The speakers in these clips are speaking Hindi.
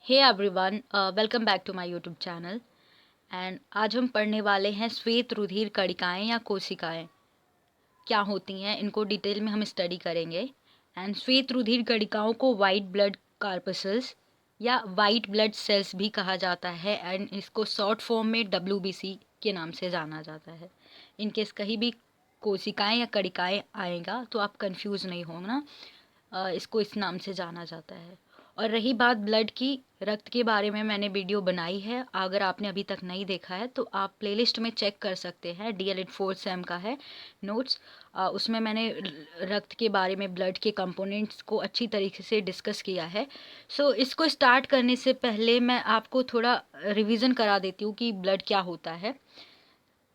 Hey everyone, welcome back to my YouTube channel. And आज हम पढ़ने वाले हैं श्वेत रुधिर कणिकाएं या कोशिकाएं क्या होती हैं। इनको डिटेल में हम स्टडी करेंगे। एंड श्वेत रुधिर कणिकाओं को वाइट ब्लड कार्पसल्स या वाइट ब्लड सेल्स भी कहा जाता है। एंड इसको शॉर्ट फॉर्म में WBC के नाम से जाना जाता है। इनकेस कहीं भी कोशिकाएं या कणिकाएं आएगा तो आप कंफ्यूज नहीं होना, इसको इस नाम से जाना जाता है। और रही बात ब्लड की, रक्त के बारे में मैंने वीडियो बनाई है। अगर आपने अभी तक नहीं देखा है तो आप प्लेलिस्ट में चेक कर सकते हैं। DL-ED 4th सेम का है नोट्स। उसमें मैंने रक्त के बारे में, ब्लड के कंपोनेंट्स को अच्छी तरीके से डिस्कस किया है। सो इसको स्टार्ट करने से पहले मैं आपको थोड़ा रिवीजन करा देती हूँ कि ब्लड क्या होता है।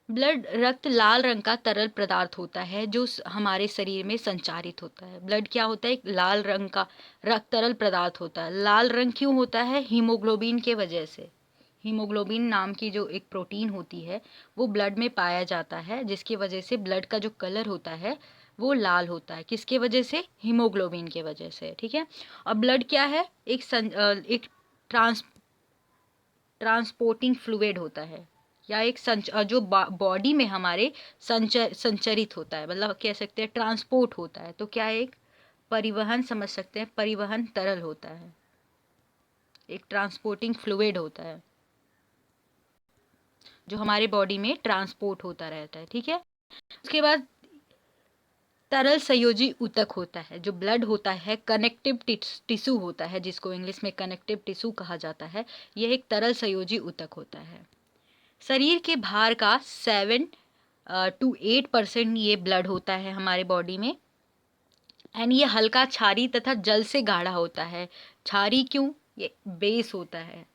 ब्लड रक्त लाल रंग का तरल पदार्थ होता है जो हमारे शरीर में संचारित होता है। ब्लड क्या होता है? एक लाल रंग का रक्त तरल पदार्थ होता है। लाल रंग क्यों होता है? हीमोग्लोबिन के वजह से। हीमोग्लोबिन नाम की जो एक प्रोटीन होती है वो ब्लड में पाया जाता है, जिसकी वजह से ब्लड का जो कलर होता है वो लाल होता है। किसके वजह से? हीमोग्लोबिन के वजह से। ठीक है। और ब्लड क्या है? एक ट्रांसपोर्टिंग फ्लूइड होता है, या एक जो बॉडी में हमारे संचरित होता है, मतलब कह सकते हैं ट्रांसपोर्ट होता है। तो क्या है? एक परिवहन, समझ सकते हैं, परिवहन तरल होता है, एक ट्रांसपोर्टिंग फ्लूइड होता है जो हमारे बॉडी में ट्रांसपोर्ट होता रहता है। ठीक है। उसके बाद तरल संयोजी ऊतक होता है। जो ब्लड होता है कनेक्टिव टिश्यू होता है, जिसको इंग्लिश में कनेक्टिव टिश्यू कहा जाता है। यह एक तरल संयोजी ऊतक होता है। शरीर के भार का 7 to 8% ये ब्लड होता है हमारे बॉडी में। एंड ये हल्का क्षारी तथा जल से गाढ़ा होता है। क्षारी क्यों? ये बेस होता है।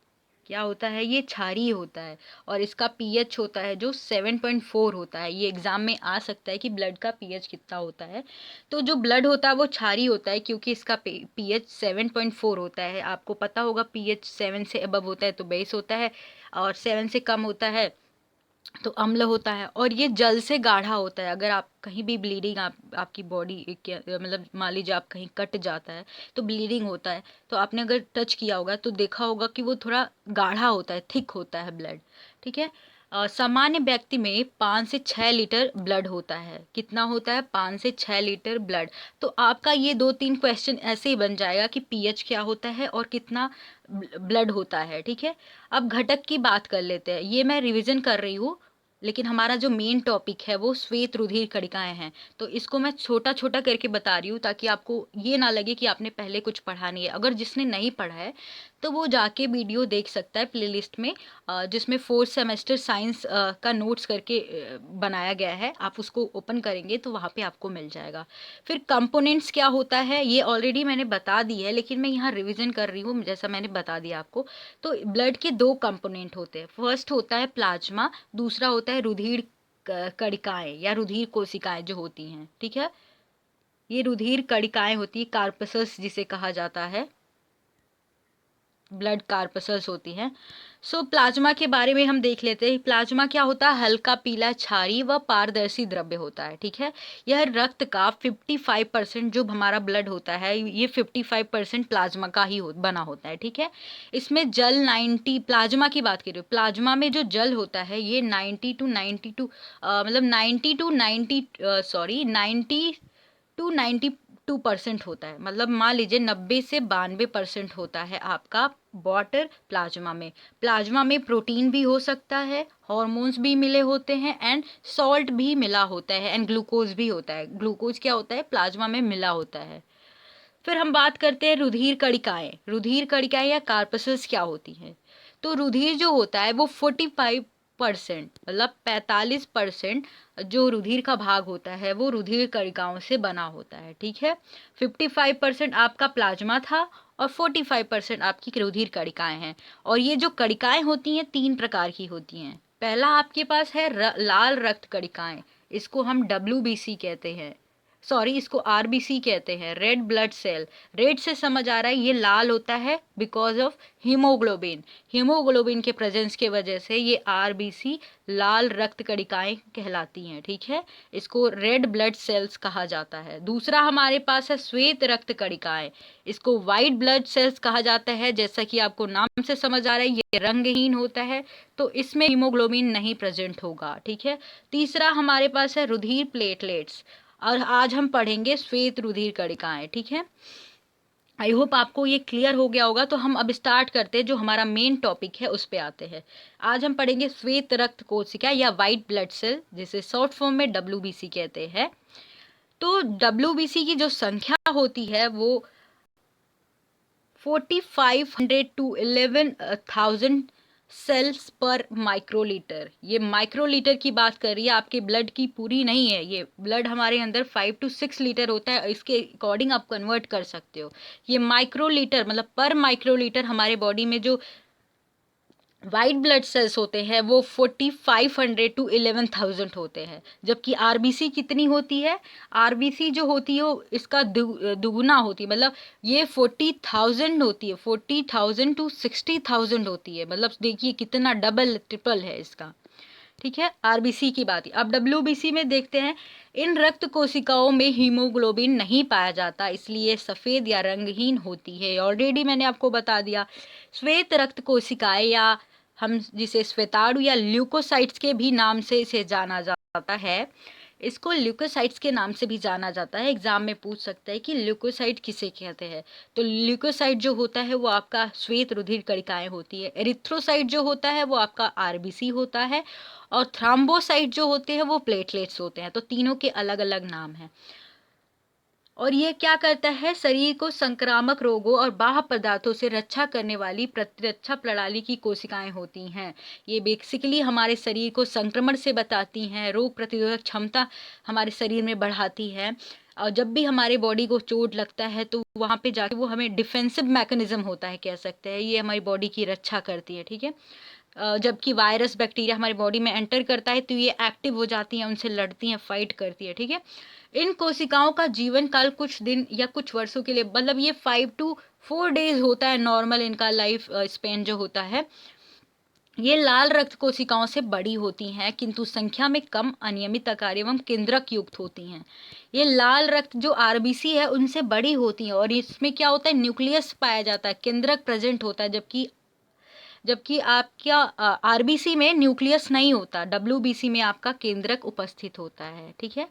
क्या होता है? ये क्षारी होता है। और इसका पीएच होता है जो 7.4 होता है। ये एग्जाम में आ सकता है कि ब्लड का पीएच कितना होता है। तो जो ब्लड होता है वो क्षारी होता है क्योंकि इसका पीएच 7.4 होता है। आपको पता होगा पीएच 7 से अबव होता है तो बेस होता है, और 7 से कम होता है तो अम्ल होता है। और ये जल से गाढ़ा होता है। अगर आप कहीं भी ब्लीडिंग, आपकी बॉडी के मतलब मान लीजिए आप कहीं कट जाता है तो ब्लीडिंग होता है, तो आपने अगर टच किया होगा तो देखा होगा कि वो थोड़ा गाढ़ा होता है, थिक होता है ब्लड। ठीक है। सामान्य व्यक्ति में 5 से 6 लीटर ब्लड होता है। कितना होता है? 5 से 6 लीटर ब्लड। तो आपका ये 2-3 क्वेश्चन ऐसे ही बन जाएगा कि पीएच क्या होता है और कितना ब्लड होता है। ठीक है। अब घटक की बात कर लेते हैं। ये मैं रिवीजन कर रही हूँ, लेकिन हमारा जो मेन टॉपिक है वो श्वेत रुधिर कणिकाएं हैं, तो इसको मैं छोटा छोटा करके बता रही हूँ ताकि आपको ये ना लगे कि आपने पहले कुछ पढ़ा नहीं है। अगर जिसने नहीं पढ़ा है तो वो जाके वीडियो देख सकता है प्लेलिस्ट में, जिसमें 4th सेमेस्टर साइंस का नोट्स करके बनाया गया है। आप उसको ओपन करेंगे तो वहाँ पे आपको मिल जाएगा। फिर कंपोनेंट्स क्या होता है ये ऑलरेडी मैंने बता दी है, लेकिन मैं यहाँ रिविजन कर रही हूँ जैसा मैंने बता दिया आपको। तो ब्लड के 2 कंपोनेंट होते हैं। फर्स्ट होता है प्लाज्मा, दूसरा होता है रुधिर कणिकाएं या रुधिर कोशिकाएं जो होती हैं। ठीक है। ये रुधिर कणिकाएं होती है, कार्पसल्स जिसे कहा जाता है, ब्लड कार्पसल्स होती हैं। सो प्लाज्मा के बारे में हम देख लेते हैं। प्लाज्मा क्या होता है? हल्का पीला क्षारीय व पारदर्शी द्रव्य होता है। ठीक है। यह रक्त का 55%, जो हमारा ब्लड होता है ये 55% प्लाज्मा का ही बना होता है। ठीक है। इसमें जल 90, प्लाज्मा की बात करें, प्लाज्मा में जो जल होता है ये 90 टू 92% होता है। मतलब मान लीजिए 90 से 92% होता है आपका वाटर प्लाज्मा में। प्लाज्मा में प्रोटीन भी हो सकता है, हॉर्मोन्स भी मिले होते हैं, एंड सॉल्ट भी मिला होता है, एंड ग्लूकोज भी होता है। ग्लूकोज क्या होता है? प्लाज्मा में मिला होता है। फिर हम बात करते हैं रुधिर कणिकाएं। रुधिर कणिकाएं या कार्पसल्स क्या होती हैं? तो रुधिर जो होता है वो 45%, मतलब 45% जो रुधिर का भाग होता है वो रुधिर कणिकाओं से बना होता है। ठीक है। 55% आपका प्लाज्मा था और 45% आपकी रुधिर कणिकाएं हैं। और ये जो कणिकाएं होती हैं 3 प्रकार की होती हैं। पहला आपके पास है लाल रक्त कणिकाएं, इसको हम WBC कहते हैं, सॉरी, इसको आरबीसी कहते हैं, रेड ब्लड सेल। रेड से समझ आ रहा है ये लाल होता है बिकॉज ऑफ हीमोग्लोबिन। हीमोग्लोबिन के प्रेजेंस के वजह से ये आरबीसी लाल रक्त कणिकाएं कहलाती हैं, ठीक है। इसको रेड ब्लड सेल्स कहा जाता है। दूसरा हमारे पास है श्वेत रक्त कणिकाएं, इसको वाइट ब्लड सेल्स कहा जाता है। जैसा कि आपको नाम से समझ आ रहा है ये रंगहीन होता है, तो इसमें हीमोग्लोबिन नहीं प्रेजेंट होगा, ठीक है। तीसरा हमारे पास है रुधिर प्लेटलेट्स, और आज हम पढ़ेंगे श्वेत रुधिर कणिकाएं, ठीक है। आई होप आपको ये क्लियर हो गया होगा। तो हम अब स्टार्ट करते हैं, जो हमारा मेन टॉपिक है उस पे आते हैं। आज हम पढ़ेंगे श्वेत रक्त कोशिका या वाइट ब्लड सेल, जिसे शॉर्ट फॉर्म में डब्ल्यूबीसी कहते हैं। तो डब्ल्यूबीसी की जो संख्या होती है वो 4500 टू 11,000 सेल्स पर माइक्रोलीटर। ये माइक्रोलीटर की बात कर रही है, आपके ब्लड की पूरी नहीं है। ये ब्लड हमारे अंदर 5 to 6 लीटर होता है, इसके अकॉर्डिंग आप कन्वर्ट कर सकते हो। ये माइक्रोलीटर मतलब पर माइक्रोलीटर हमारे बॉडी में जो वाइट ब्लड सेल्स होते हैं वो 4500 टू 11,000 होते हैं। जबकि आरबीसी कितनी होती है, आरबीसी जो होती है वो इसका दुगुना होती है। मतलब ये 40,000 होती है, 40,000 टू 60,000 होती है। मतलब देखिए कितना डबल ट्रिपल है इसका, ठीक है। आरबीसी की बात है। अब डब्ल्यूबीसी में देखते हैं, इन रक्त कोशिकाओं में हीमोग्लोबिन नहीं पाया जाता, इसलिए सफ़ेद या रंगहीन होती है। ऑलरेडी मैंने आपको बता दिया। श्वेत रक्त कोशिकाएं, या हम जिसे श्वेताणु या ल्यूकोसाइट्स के भी नाम से इसे जाना जाता है, इसको ल्यूकोसाइट्स के नाम से भी जाना जाता है। एग्जाम में पूछ सकता है कि ल्यूकोसाइट किसे कहते हैं। तो ल्यूकोसाइट जो होता है वो आपका श्वेत रुधिर कणिकाएं होती है। एरिथ्रोसाइट जो होता है वो आपका आरबीसी होता है, और थ्राम्बोसाइट जो होते हैं वो प्लेटलेट्स होते हैं। तो तीनों के अलग अलग नाम हैं। और ये क्या करता है, शरीर को संक्रामक रोगों और बाह्य पदार्थों से रक्षा करने वाली प्रतिरक्षा प्रणाली की कोशिकाएं होती हैं। ये बेसिकली हमारे शरीर को संक्रमण से बचाती हैं, रोग प्रतिरोधक क्षमता हमारे शरीर में बढ़ाती है। और जब भी हमारे बॉडी को चोट लगता है तो वहाँ पे जाके वो हमें डिफेंसिव मैकेनिज्म होता है, कह सकते हैं, ये हमारी बॉडी की रक्षा करती है, ठीक है। जबकि वायरस बैक्टीरिया हमारी बॉडी में एंटर करता है तो ये एक्टिव हो जाती हैं, उनसे लड़ती हैं, फाइट करती है, ठीक है। इन कोशिकाओं का जीवन काल कुछ दिन या कुछ वर्षों के लिए, मतलब ये 5 to 4 डेज होता है नॉर्मल इनका लाइफ स्पेन जो होता है। ये लाल रक्त कोशिकाओं से बड़ी होती हैं, किंतु संख्या में कम, अनियमित आकार एवं केंद्रक युक्त होती हैं। ये लाल रक्त जो आरबीसी है उनसे बड़ी होती हैं, और इसमें क्या होता है, न्यूक्लियस पाया जाता है, केंद्रक प्रेजेंट होता है। जबकि आपका आरबीसी में न्यूक्लियस नहीं होता, डब्ल्यूबीसी में आपका केंद्रक उपस्थित होता है, ठीक है।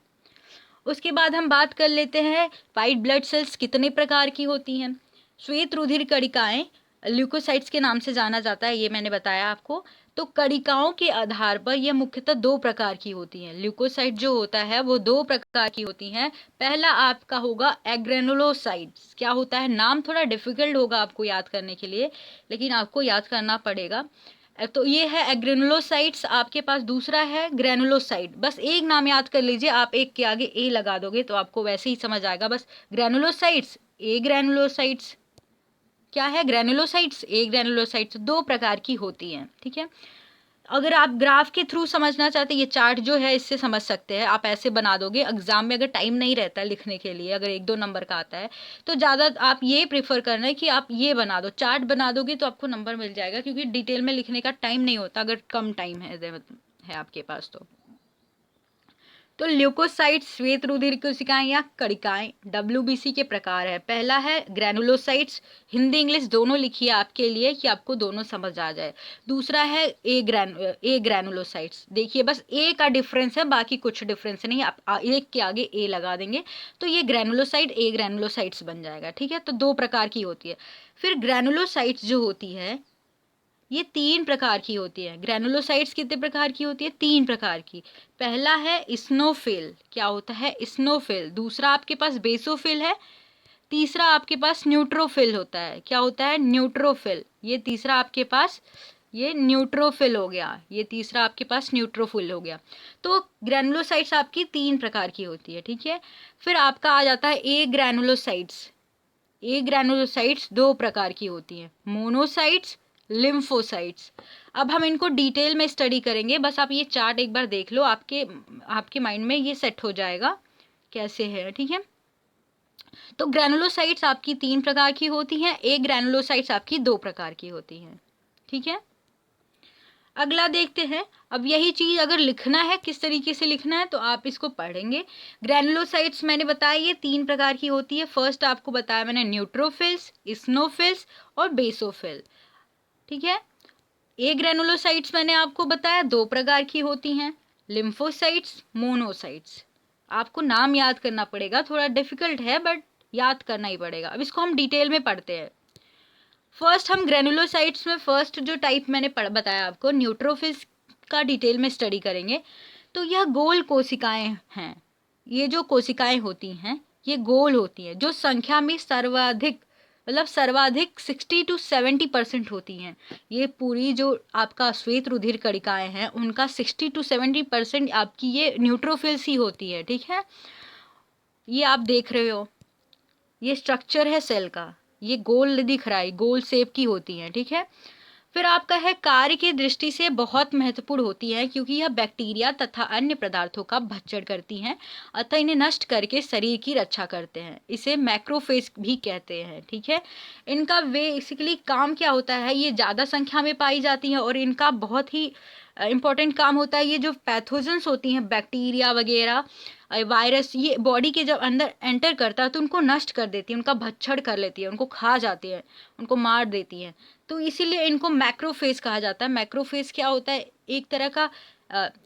उसके बाद हम बात कर लेते हैं वाइट ब्लड सेल्स कितने प्रकार की होती हैं। श्वेत रुधिर कणिकाएं ल्यूकोसाइट्स के नाम से जाना जाता है, ये मैंने बताया आपको। तो कणिकाओं के आधार पर यह मुख्यतः दो प्रकार की होती हैं। ल्यूकोसाइट जो होता है वो दो प्रकार की होती हैं। पहला आपका होगा एग्रेनुलोसाइट्स। क्या होता है, नाम थोड़ा डिफिकल्ट होगा आपको याद करने के लिए, लेकिन आपको याद करना पड़ेगा। तो ये है एग्रेनुलोसाइट्स आपके पास। दूसरा है ग्रेनुलोसाइट। बस एक नाम याद कर लीजिए, आप एक के आगे ए लगा दोगे तो आपको वैसे ही समझ आएगा। बस ग्रेनुलोसाइट्स, ए ग्रेनुलोसाइट्स। क्या है, ग्रेनुलोसाइट्स, ए ग्रेनुलोसाइट्स। दो प्रकार की होती हैं, ठीक है। अगर आप ग्राफ के थ्रू समझना चाहते हैं, ये चार्ट जो है इससे समझ सकते हैं। आप ऐसे बना दोगे, एग्जाम में अगर टाइम नहीं रहता है लिखने के लिए, अगर 1-2 नंबर का आता है तो ज़्यादा आप ये प्रेफर करना है कि आप ये बना दो, चार्ट बना दोगे तो आपको नंबर मिल जाएगा, क्योंकि डिटेल में लिखने का टाइम नहीं होता अगर कम टाइम है आपके पास तो ल्यूकोसाइट श्वेत रुधिर कोशिकाएं या कणिकाएं डब्ल्यूबीसी के प्रकार है। पहला है ग्रेनुलोसाइट्स, हिंदी इंग्लिश दोनों लिखिए आपके लिए कि आपको दोनों समझ आ जाए। दूसरा है ए ग्रेनुलोसाइट्स। देखिए बस ए का डिफरेंस है, बाकी कुछ डिफरेंस नहीं। आप एक के आगे ए लगा देंगे तो ये ग्रेनुलोसाइट ए ग्रेनुलोसाइट्स बन जाएगा, ठीक है। तो दो प्रकार की होती है। फिर ग्रेनुलोसाइट्स जो होती है ये 3 प्रकार की होती है। ग्रेनुलोसाइट्स कितने प्रकार की होती है, 3 प्रकार की। पहला है स्नोफिल। क्या होता है, स्नोफिल। दूसरा आपके पास बेसोफिल है। तीसरा आपके पास न्यूट्रोफिल होता है। क्या होता है, न्यूट्रोफिल। ये तीसरा आपके पास ये न्यूट्रोफिल हो गया, ये तीसरा आपके पास न्यूट्रोफिल हो गया। तो ग्रेनुलोसाइट्स आपकी 3 प्रकार की होती है, ठीक है। फिर आपका आ जाता है ए ग्रेनुलोसाइट्स। ए ग्रेनुलोसाइट्स 2 प्रकार की होती हैं, मोनोसाइट्स, लिम्फोसाइट्स। अब हम इनको डिटेल में स्टडी करेंगे, बस आप ये चार्ट एक बार देख लो, आपके माइंड में ये सेट हो जाएगा कैसे है, ठीक है। तो ग्रैनुलोसाइट्स आपकी 3 प्रकार की होती हैं, एक ग्रैनुलोसाइट्स आपकी 2 प्रकार की होती हैं, ठीक है। अगला देखते हैं। अब यही चीज़ अगर लिखना है, किस तरीके से लिखना है, तो आप इसको पढ़ेंगे। ग्रैनुलोसाइट्स मैंने बताया ये 3 प्रकार की होती है। फर्स्ट आपको बताया मैंने न्यूट्रोफिल्स, इस्नोफिल्स और बेसोफिल, ठीक है। ए ग्रैनुलोसाइट्स मैंने आपको बताया 2 प्रकार की होती हैं, लिम्फोसाइट्स, मोनोसाइट्स। आपको नाम याद करना पड़ेगा, थोड़ा डिफिकल्ट है बट याद करना ही पड़ेगा। अब इसको हम डिटेल में पढ़ते हैं। फर्स्ट हम ग्रैनुलोसाइट्स में फर्स्ट जो टाइप मैंने बताया आपको, न्यूट्रोफिल्स का डिटेल में स्टडी करेंगे। तो यह गोल कोशिकाएं हैं। ये जो कोशिकाएं होती हैं ये गोल होती हैं, जो संख्या में सर्वाधिक 60 to 70% होती हैं। ये पूरी जो आपका श्वेत रुधिर कणिकाएं हैं उनका 60 to 70% आपकी ये न्यूट्रोफिल्स ही होती है, ठीक है। ये आप देख रहे हो, ये स्ट्रक्चर है सेल का, ये गोल दिख रहा है, गोल शेप की होती है, ठीक है। फिर आपका है कार्य की दृष्टि से बहुत महत्वपूर्ण होती है, क्योंकि यह बैक्टीरिया तथा अन्य पदार्थों का भक्षण करती हैं, अतः इन्हें नष्ट करके शरीर की रक्षा करते हैं। इसे मैक्रोफेज भी कहते हैं, ठीक है। इनका बेसिकली काम क्या होता है, ये ज़्यादा संख्या में पाई जाती हैं और इनका बहुत ही इम्पोर्टेंट काम होता है। ये जो पैथोजेंस होती हैं, बैक्टीरिया वगैरह, वायरस, ये बॉडी के जब अंदर एंटर करता है तो उनको नष्ट कर देती है, उनका भक्षण कर लेती है, उनको खा जाती है, उनको मार देती है। तो इसीलिए इनको मैक्रोफेज कहा जाता है। मैक्रोफेज क्या होता है, एक तरह का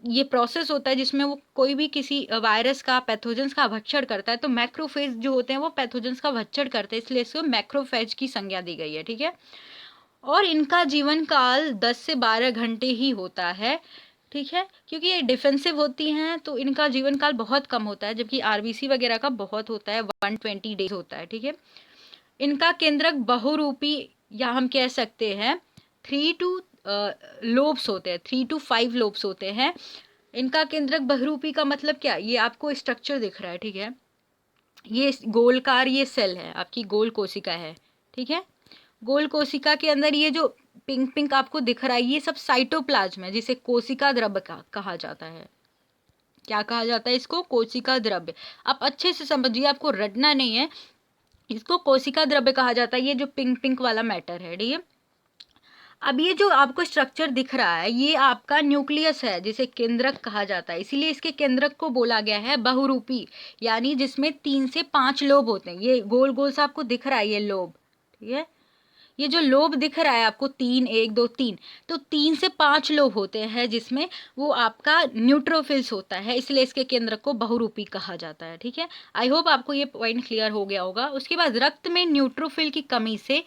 ये प्रोसेस होता है जिसमें वो कोई भी किसी वायरस का, पैथोजेंस का भक्षण करता है। तो मैक्रोफेज जो होते हैं वो पैथोजेंस का भक्षण करते हैं, इसलिए इसको मैक्रोफेज की संज्ञा दी गई है, ठीक है। और इनका जीवन काल 10 से 12 घंटे ही होता है, ठीक है, क्योंकि ये डिफेंसिव होती हैं तो इनका जीवन काल बहुत कम होता है, जबकि आरबीसी वगैरह का बहुत होता है, 120 डेज होता है, ठीक है। इनका केंद्रक बहुरूपी, या हम कह सकते हैं 3 to लोब्स होते हैं, 3 to 5 लोब्स होते हैं। इनका केंद्रक बहुरूपी का मतलब क्या, ये आपको स्ट्रक्चर दिख रहा है, ठीक है। ये गोलकार, ये सेल है, आपकी गोल कोशिका है, ठीक है। गोल कोशिका के अंदर ये जो पिंक पिंक आपको दिख रहा है ये सब साइटोप्लाज्म है, जिसे कोशिका द्रव्य कहा जाता है। क्या कहा जाता है इसको, कोशिका द्रव्य। आप अच्छे से समझिए, आपको रटना नहीं है, इसको कोशिका द्रव्य कहा जाता है, ये जो पिंक पिंक वाला मैटर है, ठीक है। अब ये जो आपको स्ट्रक्चर दिख रहा है ये आपका न्यूक्लियस है, जिसे केंद्रक कहा जाता है, इसीलिए इसके केंद्रक को बोला गया है बहुरूपी, यानी जिसमें 3 से 5 लोब होते हैं। ये गोल गोल सा आपको दिख रहा है ये लोब, ठीक है। ये जो लोब दिख रहा है आपको 3, 1, 2, 3, तो 3 से 5 लोब होते हैं, जिसमें वो आपका न्यूट्रोफिल्स होता है, इसलिए इसके केंद्र को बहुरूपी कहा जाता है, ठीक है। आई होप आपको ये पॉइंट क्लियर हो गया होगा। उसके बाद रक्त में न्यूट्रोफिल की कमी से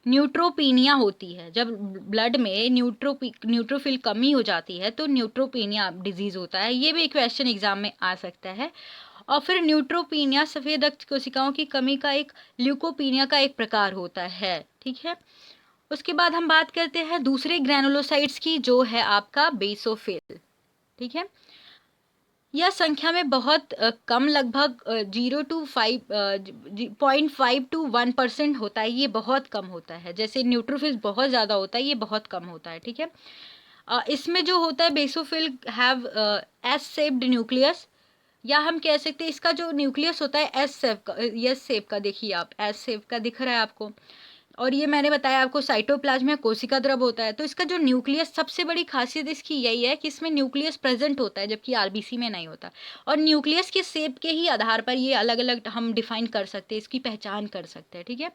न्यूट्रोपीनिया होती है। जब ब्लड में न्यूट्रोफिल कमी हो जाती है तो न्यूट्रोपीनिया डिजीज होता है। ये भी क्वेश्चन एग्जाम में आ सकता है। और फिर न्यूट्रोपीनिया सफ़ेद रक्त कोशिकाओं की कमी का एक, ल्यूकोपीनिया का एक प्रकार होता है, ठीक है। उसके बाद हम बात करते हैं दूसरे ग्रैनुलोसाइट्स की, जो है आपका बेसोफिल, ठीक है। यह संख्या में बहुत कम, लगभग 0.5 to 1% होता है, ये बहुत कम होता है। जैसे न्यूट्रोफिल बहुत ज़्यादा होता है, ये बहुत कम होता है, ठीक है। इसमें जो होता है basophil have S shaped nucleus, या हम कह सकते हैं इसका जो न्यूक्लियस होता है एस शेप का, देखिए आप एस शेप का दिख रहा है आपको। और ये मैंने बताया आपको साइटोप्लाज्म में कोशिका द्रव्य होता है। तो इसका जो न्यूक्लियस, सबसे बड़ी खासियत इसकी यही है कि इसमें न्यूक्लियस प्रेजेंट होता है, जबकि आरबीसी में नहीं होता। और न्यूक्लियस के शेप के ही आधार पर ये अलग अलग हम डिफाइन कर सकते हैं, इसकी पहचान कर सकते हैं, ठीक है।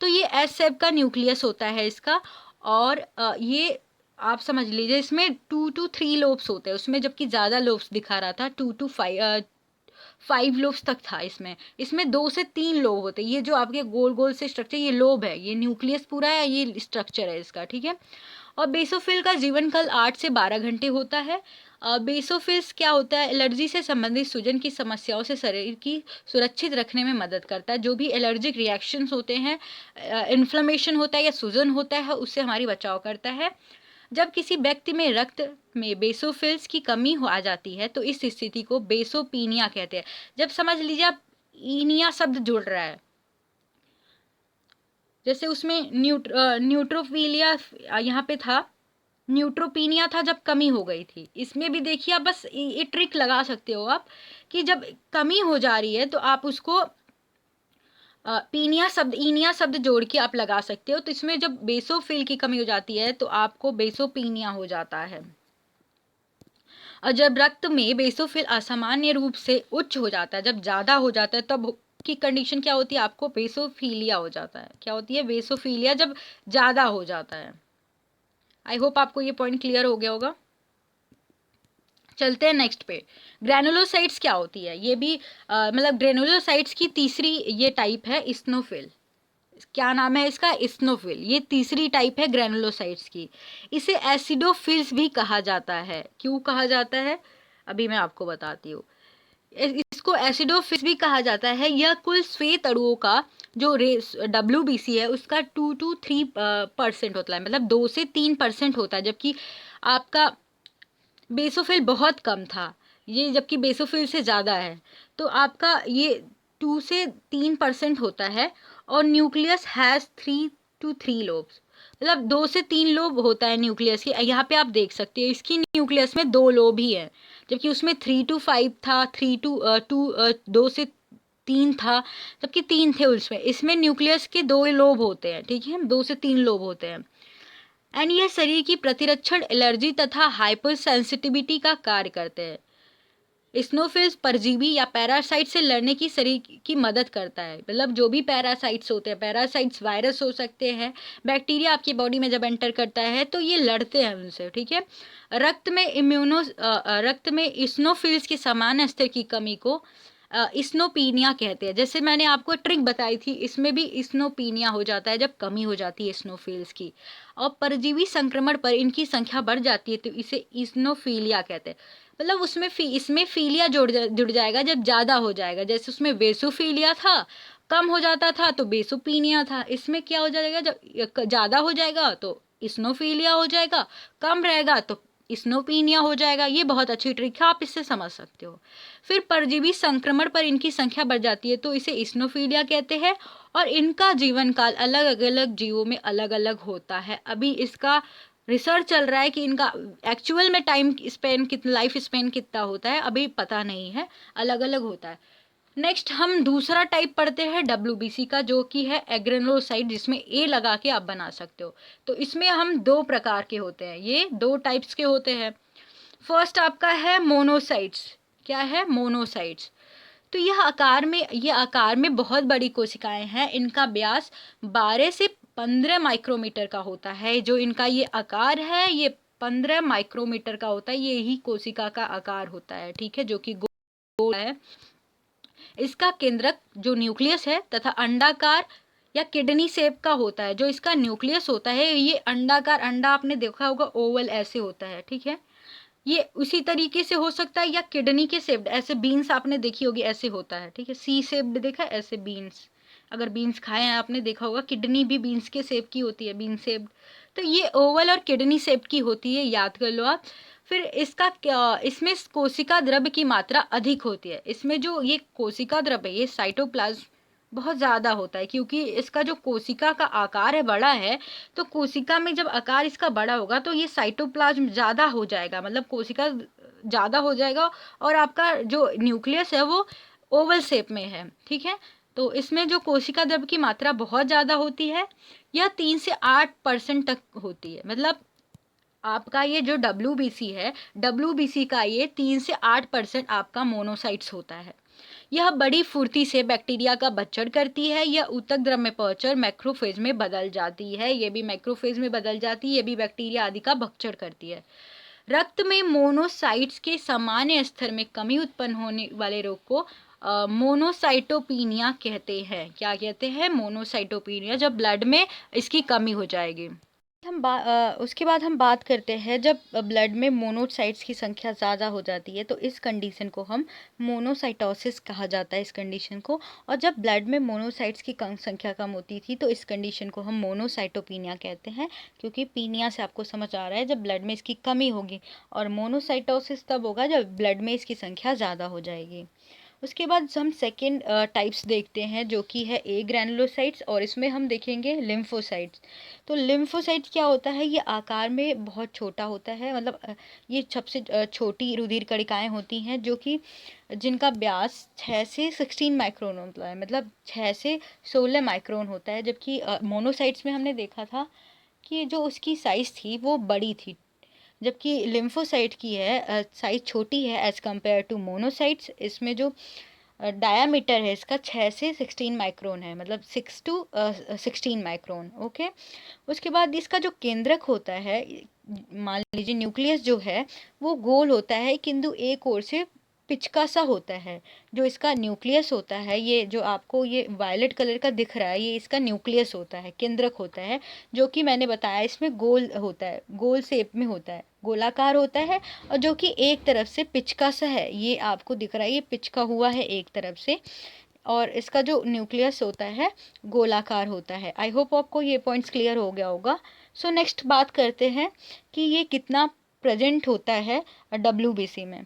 तो ये एस शेप का न्यूक्लियस होता है इसका। और ये आप समझ लीजिए इसमें 2 to 3 लोब्स होते हैं, उसमें जबकि ज़्यादा लोब्स दिखा रहा था, 2 to 5 लोब्स तक था। इसमें 2 से 3 लोब होते हैं। ये जो आपके गोल गोल से स्ट्रक्चर, ये लोब है, ये न्यूक्लियस पूरा है, ये स्ट्रक्चर है इसका, ठीक है। और बेसोफिल का जीवन काल 8 से 12 घंटे होता है। बेसोफिल्स क्या होता है, एलर्जी से संबंधित सूजन की समस्याओं से शरीर की सुरक्षित रखने में मदद करता है। जो भी एलर्जिक रिएक्शंस होते हैं, इन्फ्लेमेशन होता है या सूजन होता है, उससे हमारी बचाव करता है। जब किसी व्यक्ति में रक्त में बेसोफिल्स की कमी हो आ जाती है तो इस स्थिति को बेसोपीनिया कहते हैं। जब समझ लीजिए आप ईनिया शब्द जुड़ रहा है, जैसे उसमें न्यूट्रोफिलिया यहाँ पे था, न्यूट्रोपीनिया था जब कमी हो गई थी। इसमें भी देखिए आप बस ये ट्रिक लगा सकते हो आप कि जब कमी हो जा रही है तो आप उसको पीनिया शब्द ईनिया शब्द जोड़ के आप लगा सकते हो। तो इसमें जब बेसोफिल की कमी हो जाती है तो आपको बेसोपीनिया हो जाता है। और जब रक्त में बेसोफिल असामान्य रूप से उच्च हो जाता है, जब ज़्यादा हो जाता है, तब की कंडीशन क्या होती है, आपको बेसोफीलिया हो जाता है। क्या होती है? बेसोफीलिया, जब ज़्यादा हो जाता है। आई होप आपको ये पॉइंट क्लियर हो गया होगा। चलते हैं नेक्स्ट पे। ग्रैनुलोसाइट्स क्या होती है? ये भी मतलब ग्रैनुलोसाइट्स की तीसरी ये टाइप है इस्नोफिल। क्या नाम है इसका? इस्नोफिल। ये तीसरी टाइप है ग्रैनुलोसाइट्स की। इसे एसिडोफिल्स भी कहा जाता है। क्यों कहा जाता है? अभी मैं आपको बताती हूँ। इसको एसिडोफिल्स भी कहा जाता है। यह कुल श्वेत अणुओं का जो WBC है उसका 2 to 3% होता है, मतलब 2 से 3% होता है, जबकि आपका बेसोफिल बहुत कम था, ये जबकि बेसोफिल से ज़्यादा है। तो आपका ये 2 से 3% होता है। और न्यूक्लियस हैज़ 3 to 3 लोब्स, मतलब 2 से 3 लोब होता है न्यूक्लियस की। यहाँ पे आप देख सकते हैं इसकी न्यूक्लियस में 2 लोब ही है, जबकि उसमें 3 to 5 था, 2 से 3 था, जबकि 3 थे उसमें। इसमें न्यूक्लियस के 2 लोब होते हैं, ठीक है, 2 से 3 लोब होते हैं। एंड ये शरीर की प्रतिरक्षण, एलर्जी तथा हाइपर सेंसिटिविटी का कार्य करते हैं। स्नोफिल्स परजीवी या पैरासाइट से लड़ने की शरीर की मदद करता है। मतलब जो भी पैरासाइट्स होते हैं, पैरासाइट्स वायरस हो सकते हैं, बैक्टीरिया आपकी बॉडी में जब एंटर करता है तो ये लड़ते हैं उनसे, ठीक है। रक्त में स्नोफिल्स के समान स्तर की कमी को स्नोपीनिया कहते हैं। जैसे मैंने आपको ट्रिक बताई थी, इसमें भी स्नोपीनिया हो जाता है जब कमी हो जाती है स्नोफिल्स की। और परजीवी संक्रमण पर इनकी संख्या बढ़ जाती है तो इसे स्नोफीलिया कहते हैं। मतलब इसमें फीलिया जुड़ जाएगा जब ज़्यादा हो जाएगा। जैसे उसमें बेसोफीलिया था, कम हो जाता था तो बेसोपीनिया था। इसमें क्या हो जाएगा, जब ज़्यादा हो जाएगा तो स्नोफीलिया हो जाएगा, कम रहेगा तो स्नोपीनिया हो जाएगा। ये बहुत अच्छी ट्रिक है, आप इससे समझ सकते हो। फिर परजीवी संक्रमण पर इनकी संख्या बढ़ जाती है तो इसे स्नोफीलिया कहते हैं। और इनका जीवन काल अलग अलग जीवों में अलग अलग होता है। अभी इसका रिसर्च चल रहा है कि इनका एक्चुअल में टाइम स्पेन कितना, लाइफ स्पेन कितना होता है, अभी पता नहीं है, अलग अलग होता है। नेक्स्ट हम दूसरा टाइप पढ़ते हैं WBC का, जो कि है एग्रेनुलोसाइट, जिसमें ए लगा के आप बना सकते हो। तो इसमें हम 2 प्रकार के होते हैं, ये 2 टाइप्स के होते हैं। फर्स्ट आपका है मोनोसाइट्स। क्या है? मोनोसाइट्स। तो यह आकार में बहुत बड़ी कोशिकाएं हैं। इनका व्यास 12 से 15 माइक्रोमीटर का होता है। जो इनका ये आकार है ये 15 माइक्रोमीटर का होता है। ये ही कोशिका का आकार होता है, ठीक है, जो कि गोल है। इसका केंद्रक जो न्यूक्लियस है तथा अंडाकार या किडनी शेप का होता है। जो इसका न्यूक्लियस होता है ये अंडाकार, अंडा आपने देखा होगा ओवल ऐसे होता है, ठीक है। ये उसी तरीके से हो सकता है या किडनी के शेप्ड, ऐसे बीन्स आपने देखी होगी ऐसे होता है, ठीक है। सी शेप्ड देखा है, ऐसे बीन्स, अगर बीन्स खाए हैं आपने देखा होगा, किडनी भी बीन्स के शेप की होती है, बीन शेप्ड। तो ये ओवल और किडनी शेप की होती है, याद कर लो आप। फिर इसमें कोशिका द्रव्य की मात्रा अधिक होती है। इसमें जो ये कोशिका द्रव्य है ये साइटोप्लाज्म बहुत ज़्यादा होता है, क्योंकि इसका जो कोशिका का आकार है बड़ा है। तो कोशिका में जब आकार इसका बड़ा होगा तो ये साइटोप्लाज्म ज़्यादा हो जाएगा, मतलब कोशिका ज़्यादा हो जाएगा। और आपका जो न्यूक्लियस है वो ओवल शेप में है, ठीक है। तो इसमें जो कोशिका द्रव्य की मात्रा बहुत ज़्यादा होती है, यह 3 से 8% तक होती है। मतलब आपका ये जो WBC है, WBC का ये 3 से 8% आपका मोनोसाइट्स होता है। यह बड़ी फुर्ती से बैक्टीरिया का भक्षण करती है। यह ऊतक द्रव में पहुंचकर मैक्रोफेज में बदल जाती है। ये भी मैक्रोफेज में बदल जाती है, ये भी बैक्टीरिया आदि का भक्षण करती है। रक्त में मोनोसाइट्स के सामान्य स्तर में कमी उत्पन्न होने वाले रोग को मोनोसाइटोपीनिया कहते हैं। क्या कहते हैं? मोनोसाइटोपीनिया, जब ब्लड में इसकी कमी हो जाएगी। उसके बाद हम बात करते हैं जब ब्लड में मोनोसाइट्स की संख्या ज़्यादा हो जाती है तो इस कंडीशन को हम मोनोसाइटोसिस कहा जाता है, इस कंडीशन को। और जब ब्लड में मोनोसाइट्स की संख्या कम होती थी तो इस कंडीशन को हम मोनोसाइटोपीनिया कहते हैं। क्योंकि पीनिया से आपको समझ आ रहा है जब ब्लड में इसकी कमी होगी, और मोनोसाइटोसिस तब होगा जब ब्लड में इसकी संख्या ज़्यादा हो जाएगी। उसके बाद हम सेकेंड टाइप्स देखते हैं जो कि है ए ग्रैनुलोसाइट्स, और इसमें हम देखेंगे लिम्फोसाइट्स। तो लिम्फोसाइट्स क्या होता है, ये आकार में बहुत छोटा होता है, मतलब ये सबसे छोटी रुधिर कणिकाएं होती हैं जो कि जिनका व्यास 6 से 16 माइक्रोन होता है, मतलब 6 से 16 माइक्रोन होता है। जबकि मोनोसाइट्स में हमने देखा था कि जो उसकी साइज़ थी वो बड़ी थी, जबकि लिम्फोसाइट की है साइज़ छोटी है एज़ कम्पेयर टू मोनोसाइट्स। इसमें जो डायामीटर है इसका 6 से 16 माइक्रोन है, मतलब 6 टू 16 माइक्रोन। ओके, उसके बाद इसका जो केंद्रक होता है, मान लीजिए न्यूक्लियस जो है वो गोल होता है, किंतु एक ओर से पिचका सा होता है। जो इसका न्यूक्लियस होता है, ये जो आपको ये वायलेट कलर का दिख रहा है, ये इसका न्यूक्लियस होता है, केंद्रक होता है, जो कि मैंने बताया इसमें गोल होता है, गोल शेप में होता है, गोलाकार होता है, और जो कि एक तरफ से पिचका सा है, ये आपको दिख रहा है, ये पिचका हुआ है एक तरफ से, और इसका जो न्यूक्लियस होता है गोलाकार होता है। आई होप आपको ये पॉइंट्स क्लियर हो गया होगा। सो नेक्स्ट बात करते हैं कि ये कितना प्रेजेंट होता है डब्ल्यूबीसी में।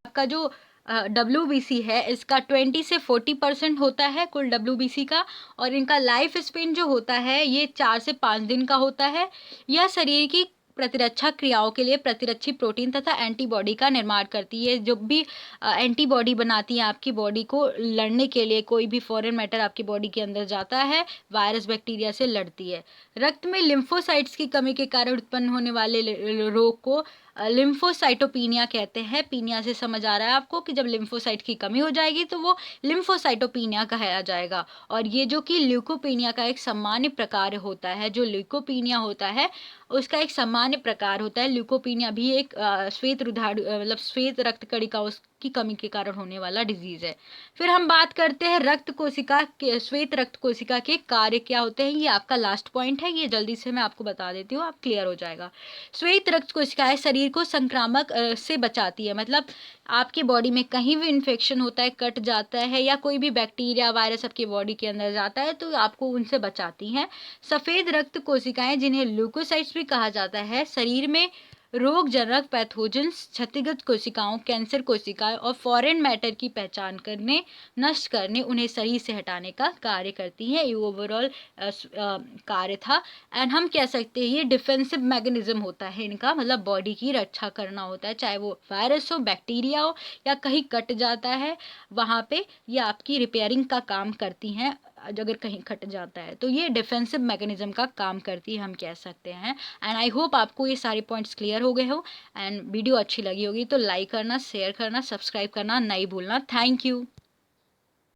आपका जो डब्ल्यूबीसी है इसका 20 से 40% होता है कुल डब्ल्यूबीसी का, और इनका लाइफ स्पेन जो होता है ये 4 से 5 दिन का होता है। यह शरीर की प्रतिरक्षा क्रियाओं के लिए प्रतिरक्षी प्रोटीन तथा एंटीबॉडी का निर्माण करती है। जो भी एंटीबॉडी बनाती है आपकी बॉडी को लड़ने के लिए, कोई भी फॉरेन मैटर आपकी बॉडी के अंदर जाता है, वायरस बैक्टीरिया से लड़ती है। रक्त में लिम्फोसाइट्स की कमी के कारण उत्पन्न होने वाले रोग को लिम्फोसाइटोपीनिया कहते हैं। पीनिया से समझ आ रहा है आपको कि जब लिम्फोसाइट की कमी हो जाएगी तो वो लिम्फोसाइटोपीनिया कहा जाएगा। और ये जो कि ल्यूकोपीनिया का एक सामान्य प्रकार होता है, जो ल्यूकोपीनिया होता है उसका एक सामान्य प्रकार होता है। ल्यूकोपीनिया भी एक श्वेत रुधिर मतलब श्वेत रक्त कणिका की कमी के कारण होने वाला डिजीज है। फिर हम बात करते हैं रक्त कोशिका के, श्वेत रक्त कोशिका के कार्य क्या होते हैं। ये आपका लास्ट पॉइंट है, ये जल्दी से मैं आपको बता देती हूँ, आप क्लियर हो जाएगा। श्वेत रक्त कोशिकाएं शरीर को संक्रामक से बचाती है, मतलब आपकी बॉडी में कहीं भी इन्फेक्शन होता है, कट जाता है, या कोई भी बैक्टीरिया वायरस आपकी बॉडी के अंदर जाता है तो आपको उनसे बचाती हैं। सफ़ेद रक्त कोशिकाएं जिन्हें ल्यूकोसाइट्स भी कहा जाता है, शरीर में रोगजनक पैथोजेंस, क्षतिग्रस्त कोशिकाओं, कैंसर कोशिकाएं और फॉरेन मैटर की पहचान करने, नष्ट करने, उन्हें शरीर से हटाने का कार्य करती हैं। ये ओवरऑल कार्य था। एंड हम कह सकते हैं ये डिफेंसिव मैकेनिज्म होता है इनका, मतलब बॉडी की रक्षा करना होता है, चाहे वो वायरस हो, बैक्टीरिया हो, या कहीं कट जाता है वहाँ पे ये आपकी रिपेयरिंग का काम करती हैं। अगर कहीं कट जाता है तो ये डिफेंसिव मैकेनिज्म का काम करती है, हम कह सकते हैं। एंड आई होप आपको ये सारे पॉइंट्स क्लियर हो गए हो, एंड वीडियो अच्छी लगी होगी तो लाइक करना, शेयर करना, सब्सक्राइब करना नहीं भूलना। Thank you.